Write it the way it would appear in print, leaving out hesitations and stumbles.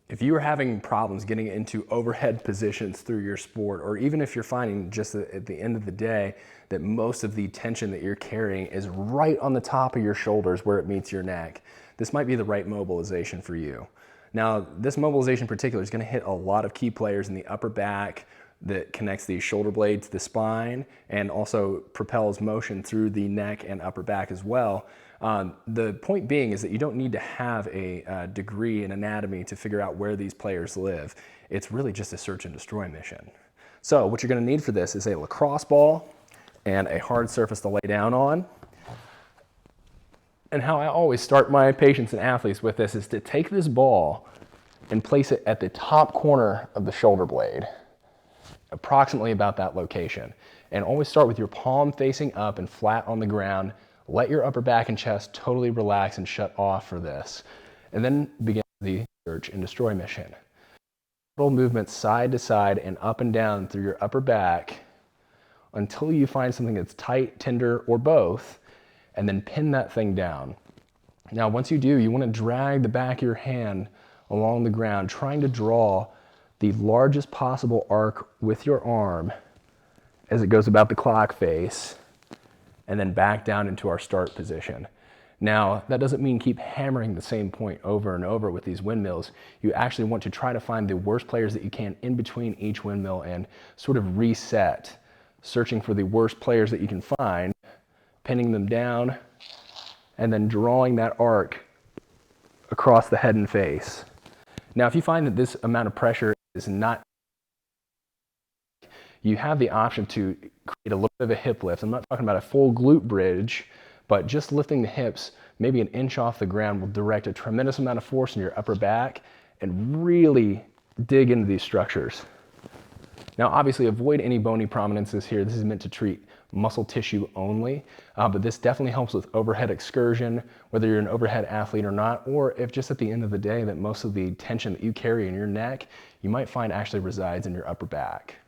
If you are having problems getting into overhead positions through your sport, or even if you're finding just at the end of the day that most of the tension that you're carrying is right on the top of your shoulders where it meets your neck, this might be the right mobilization for you. Now, this mobilization in particular is going to hit a lot of key players in the upper back that connects the shoulder blade to the spine and also propels motion through the neck and upper back as well. The point being is that you don't need to have a degree in anatomy to figure out where these players live. It's really just a search and destroy mission. So what you're going to need for this is a lacrosse ball and a hard surface to lay down on. And how I always start my patients and athletes with this is to take this ball and place it at the top corner of the shoulder blade, approximately about that location. And always start with your palm facing up and flat on the ground. Let your upper back and chest totally relax and shut off for this. And then begin the search and destroy mission. Little movements side to side and up and down through your upper back until you find something that's tight, tender, or both, and then pin that thing down. Now, once you do, you want to drag the back of your hand along the ground, trying to draw the largest possible arc with your arm as it goes about the clock face, and then back down into our start position. Now, that doesn't mean keep hammering the same point over and over with these windmills. You actually want to try to find the worst players that you can in between each windmill and sort of reset, searching for the worst players that you can find, pinning them down, and then drawing that arc across the head and face. Now, if you find that this amount of pressure is not, you have the option to create a little bit of a hip lift. I'm not talking about a full glute bridge, but just lifting the hips maybe an inch off the ground will direct a tremendous amount of force in your upper back and really dig into these structures. Now, obviously, avoid any bony prominences here. This is meant to treat muscle tissue only, but this definitely helps with overhead excursion, whether you're an overhead athlete or not, or if just at the end of the day that most of the tension that you carry in your neck, you might find actually resides in your upper back.